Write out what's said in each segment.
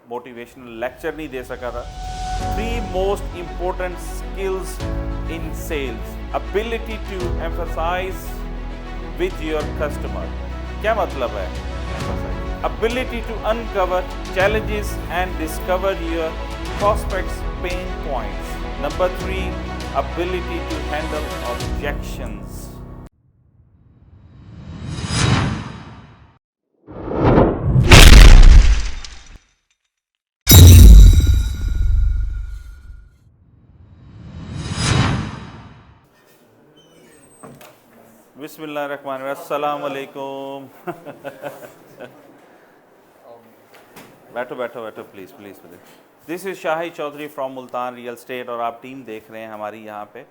Motivational lecture नहीं दे सका था। 3 most important skills in sales, ability to emphasise with your customer. क्या मतलब है ability to uncover challenges and discover your prospects' pain points. Number 3, ability to handle objections. बिस्मिल्लाहिर्रहमानिर्रहीम, अस्सलाम वालेकुम। बैठो बैठो बैठो, please please please. This is Shahid Chaudhary from Multan real estate और आप टीम देख रहे हैं हमारी यहाँ पे।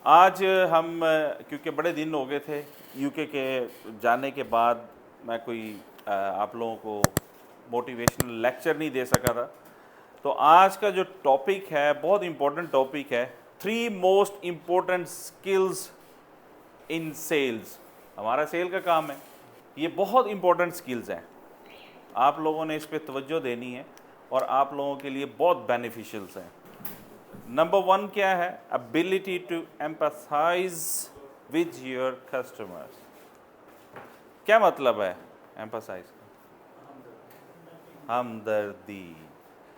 आज हम क्योंकि बड़े दिन हो गए थे यूके के जाने के बाद, मैं कोई आप लोगों को मोटिवेशनल लेक्चर नहीं दे सका था, तो आज का जो टॉपिक है बहुत इम्पोर्टेंट टॉपिक है। 3 most important skills in sales. हमारा सेल का काम है, ये बहुत इम्पोर्टेंट स्किल्स हैं, आप लोगों ने इस पे तवज्जो देनी है और आप लोगों के लिए बहुत बेनिफिशियल्स हैं। नंबर 1 क्या है? Ability to empathise with your customers. क्या मतलब है एम्पैथाइज का? हमदर्दी।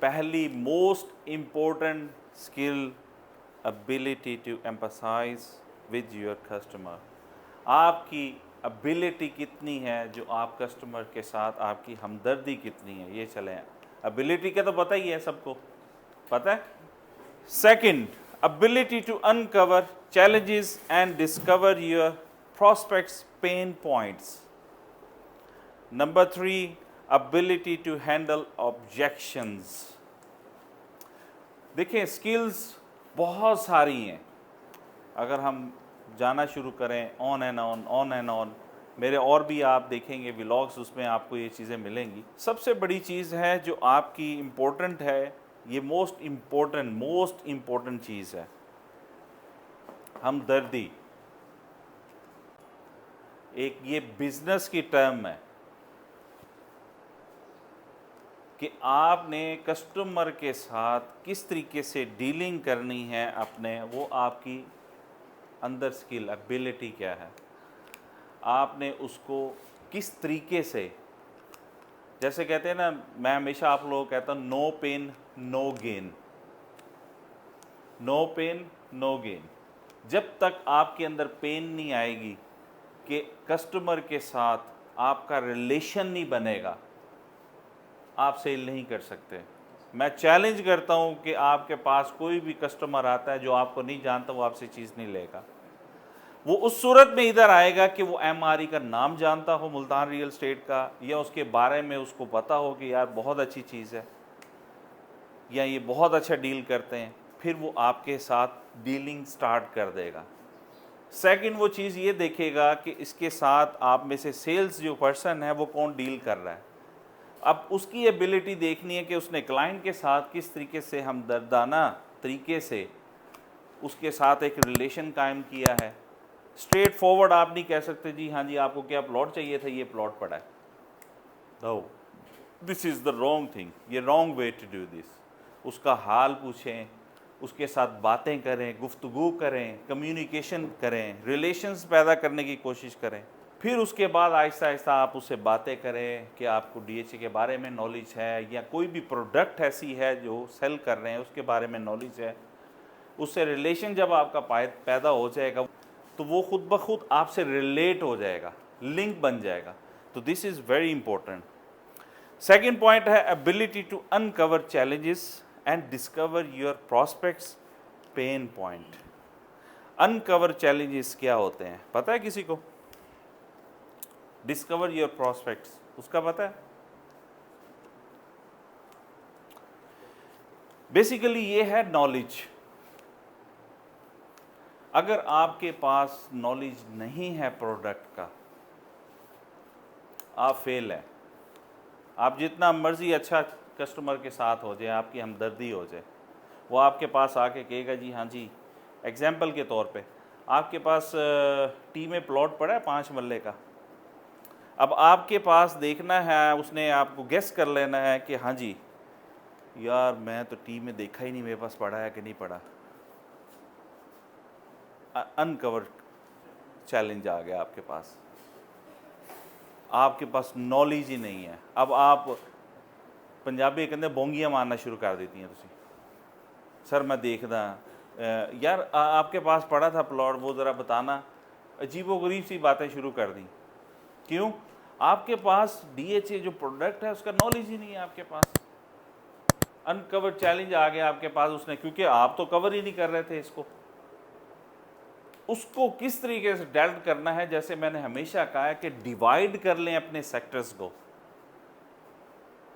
पहली most important skill, ability to empathise with your customer. आपकी एबिलिटी कितनी है जो आप कस्टमर के साथ, आपकी हमदर्दी कितनी है, ये चलें। एबिलिटी का तो पता ही है, सबको पता है। Second, ability to uncover challenges and discover your prospects' pain points. Number 3, ability to handle objections. देखिए स्किल्स बहुत सारी हैं, अगर हम जाना शुरू करें ऑन एंड ऑन, मेरे और भी आप देखेंगे व्लॉग्स, उसमें आपको ये चीज़ें मिलेंगी। सबसे बड़ी चीज़ है जो आपकी इम्पोर्टेंट है, ये मोस्ट इम्पोर्टेंट चीज़ है, हमदर्दी। एक ये बिजनेस की टर्म है कि आपने कस्टमर के साथ किस तरीके से डीलिंग करनी है अपने, वो आपकी अंदर स्किल, एबिलिटी क्या है, आपने उसको किस तरीके से, जैसे कहते हैं ना, मैं हमेशा आप लोगों को कहता हूँ no pain no gain, no pain no gain. जब तक आपके अंदर पेन नहीं आएगी कि कस्टमर के साथ आपका रिलेशन नहीं बनेगा, आप सेल नहीं कर सकते। मैं चैलेंज करता हूं कि आपके पास कोई भी कस्टमर आता है जो आपको नहीं जानता, वो आपसे चीज़ नहीं लेगा। वो उस सूरत में इधर आएगा कि वो MRE का नाम जानता हो, मुल्तान रियल स्टेट का, या उसके बारे में उसको पता हो कि यार बहुत अच्छी चीज़ है या ये बहुत अच्छा डील करते हैं, फिर वो आपके साथ डीलिंग स्टार्ट कर देगा। सेकंड, वो चीज़ ये देखेगा कि इसके साथ आप में से सेल्स जो पर्सन है वो कौन डील कर रहा है। अब उसकी एबिलिटी देखनी है कि उसने क्लाइंट के साथ किस तरीके से हमदर्दाना तरीके से उसके साथ एक रिलेशन कायम किया है। स्ट्रेट फॉरवर्ड आप नहीं कह सकते जी हाँ जी आपको क्या प्लॉट चाहिए था, ये प्लॉट पड़ा है। No, this is the wrong thing, ये wrong way to do this. उसका हाल पूछें, उसके साथ बातें करें, गुफ्तगू करें, कम्युनिकेशन करें, रिलेशंस पैदा करने की कोशिश करें। फिर उसके बाद आहिस्ता आहिस्ता आप उससे बातें करें कि आपको DHA के बारे में नॉलेज है या कोई भी प्रोडक्ट ऐसी है जो सेल कर रहे हैं उसके बारे में नॉलेज है। उससे रिलेशन जब आपका पैदा हो जाएगा तो वो खुद ब खुद आपसे रिलेट हो जाएगा, लिंक बन जाएगा। तो this is very important. Second point है ability to uncover challenges and discover your prospects pain point. Uncover challenges क्या होते हैं पता है किसी को? डिस्कवर योर प्रॉस्पेक्ट्स उसका पता है? बेसिकली ये है नॉलेज। अगर आपके पास नॉलेज नहीं है प्रोडक्ट का, आप फेल हैं। आप जितना मर्जी अच्छा कस्टमर के साथ हो जाए, आपकी हमदर्दी हो जाए, वो आपके पास आके कहेगा जी हाँ जी, एग्जाम्पल के तौर पे आपके पास टी में प्लॉट पड़ा है 5 मरले का। अब आपके पास देखना है, उसने आपको गेस कर लेना है कि हाँ जी यार मैं तो टीम में देखा ही नहीं मेरे पास पढ़ा है कि नहीं पढ़ा। अनकवर चैलेंज आ गया आपके पास, आपके पास नॉलेज ही नहीं है। अब आप पंजाबी कहते बोंगियाँ मारना शुरू कर देती हैं तुसी, सर मैं देखदा यार आपके पास पढ़ा था प्लॉट, वो ज़रा बताना। अजीबो गरीब सी बातें शुरू कर दी। क्यों? आपके पास DHA जो प्रोडक्ट है उसका नॉलेज ही नहीं है आपके पास। अनकवर चैलेंज आ गया आपके पास उसने, क्योंकि आप तो कवर ही नहीं कर रहे थे इसको। उसको किस तरीके से डेल्ट करना है, जैसे मैंने हमेशा कहा है कि डिवाइड कर लें अपने सेक्टर्स को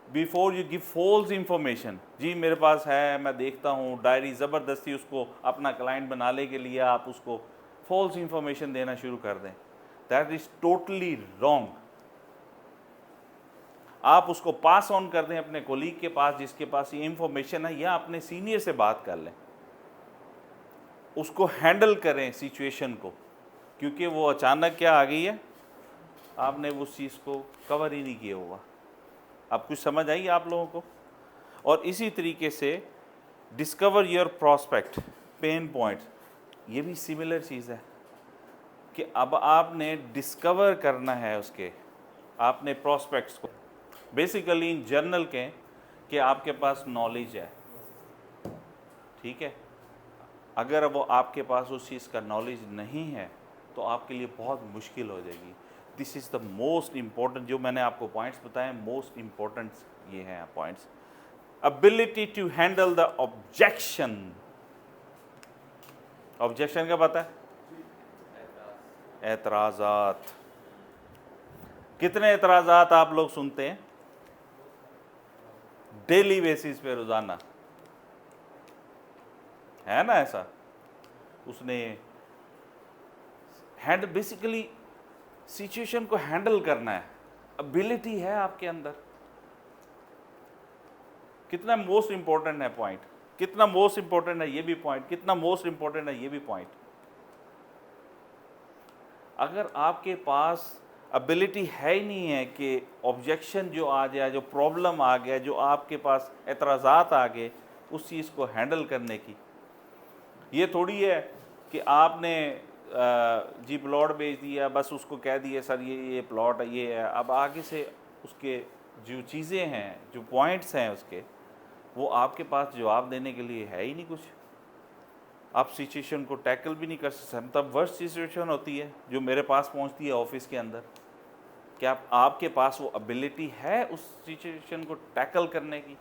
before you give false information. जी मेरे पास है, मैं देखता हूँ, डायरी ज़बरदस्ती उसको अपना क्लाइंट बनाने के लिए आप उसको फॉल्स इंफॉर्मेशन देना शुरू कर दें। That is totally wrong. आप उसको पास ऑन कर दें अपने कोलीग के पास जिसके पास ये इंफॉर्मेशन है, या अपने सीनियर से बात कर लें, उसको हैंडल करें सिचुएशन को, क्योंकि वो अचानक क्या आ गई है, आपने उस चीज़ को कवर ही नहीं किया हुआ। अब कुछ समझ आई आप लोगों को? और इसी तरीके से discover your prospect pen points, ये भी सिमिलर चीज़ है कि अब आपने डिस्कवर करना है उसके, आपने प्रॉस्पेक्ट्स को बेसिकली इन जर्नल के कि आपके पास नॉलेज है, ठीक है। अगर वो आपके पास उस चीज़ का नॉलेज नहीं है तो आपके लिए बहुत मुश्किल हो जाएगी। This is the most important, जो मैंने आपको पॉइंट्स बताए मोस्ट इम्पॉर्टेंट ये हैं points. Ability to handle the objection. Objection क्या पता है? एतराज़ात। कितने एतराज़ात आप लोग सुनते हैं डेली बेसिस पे, रोज़ाना? है ना ऐसा? उसने बेसिकली सिचुएशन को हैंडल करना है, एबिलिटी है आपके अंदर। कितना मोस्ट इंपॉर्टेंट है पॉइंट, कितना मोस्ट इंपॉर्टेंट है ये भी पॉइंट, कितना मोस्ट इंपॉर्टेंट है ये भी पॉइंट। अगर आपके पास एबिलिटी है ही नहीं है कि ऑब्जेक्शन जो आ जाए, जो प्रॉब्लम आ गया, जो आपके पास एतराज़ात आ गए, उस चीज़ को हैंडल करने की, ये थोड़ी है कि आपने जी प्लॉट बेच दिया, बस उसको कह दिया सर ये प्लॉट है, ये है। अब आगे से उसके जो चीज़ें हैं, जो पॉइंट्स हैं उसके, वो आपके पास जवाब देने के लिए है ही नहीं कुछ। आप सिचुएशन को टैकल भी नहीं कर सकते। तब वर्स्ट सिचुएशन होती है जो मेरे पास पहुंचती है ऑफिस के अंदर, क्या आपके पास वो एबिलिटी है उस सिचुएशन को टैकल करने की,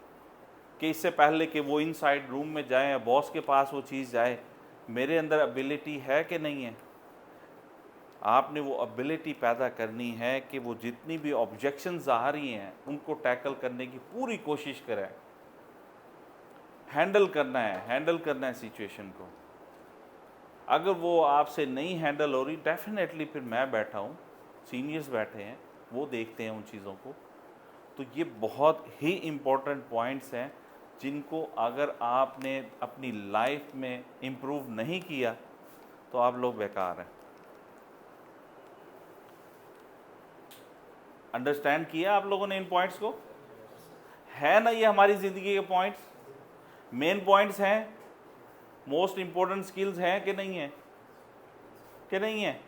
कि इससे पहले कि वो इनसाइड रूम में जाए, बॉस के पास वो चीज़ जाए, मेरे अंदर एबिलिटी है कि नहीं है? आपने वो एबिलिटी पैदा करनी है कि वो जितनी भी ऑब्जेक्शंस आ रही हैं उनको टैकल करने की पूरी कोशिश करें। हैंडल करना है सिचुएशन को। अगर वो आपसे नहीं हैंडल हो रही, डेफिनेटली फिर मैं बैठा हूँ, सीनियर्स बैठे हैं, वो देखते हैं उन चीज़ों को। तो ये बहुत ही इम्पोर्टेंट पॉइंट्स हैं जिनको अगर आपने अपनी लाइफ में इम्प्रूव नहीं किया तो आप लोग बेकार हैं। अंडरस्टैंड किया आप लोगों ने इन पॉइंट्स को? है ना ये हमारी ज़िंदगी के पॉइंट्स, मेन पॉइंट्स हैं, मोस्ट इम्पोर्टेंट स्किल्स हैं कि नहीं है? कि नहीं है?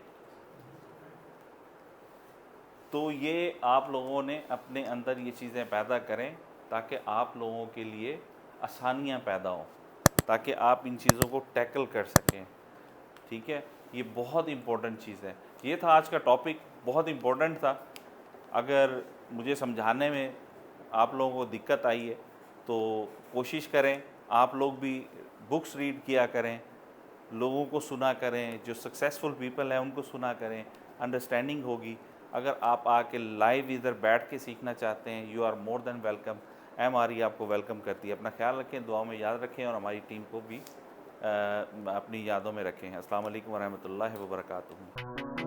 तो ये आप लोगों ने अपने अंदर ये चीज़ें पैदा करें ताकि आप लोगों के लिए आसानियाँ पैदा हों, ताकि आप इन चीज़ों को टैकल कर सकें, ठीक है। ये बहुत इम्पोर्टेंट चीज़ है। ये था आज का टॉपिक, बहुत इम्पोर्टेंट था। अगर मुझे समझाने में आप लोगों को दिक्कत आई है तो कोशिश करें आप लोग भी बुक्स रीड किया करें, लोगों को सुना करें, जो सक्सेसफुल पीपल हैं उनको सुना करें, अंडरस्टैंडिंग होगी। अगर आप आके लाइव इधर बैठ के सीखना चाहते हैं, you are more than welcome. MRE आपको वेलकम करती है। अपना ख्याल रखें, दुआ में याद रखें और हमारी टीम को भी अपनी यादों में रखें। अस्सलाम वालेकुम व रहमतुल्लाहि व बरकातुहू।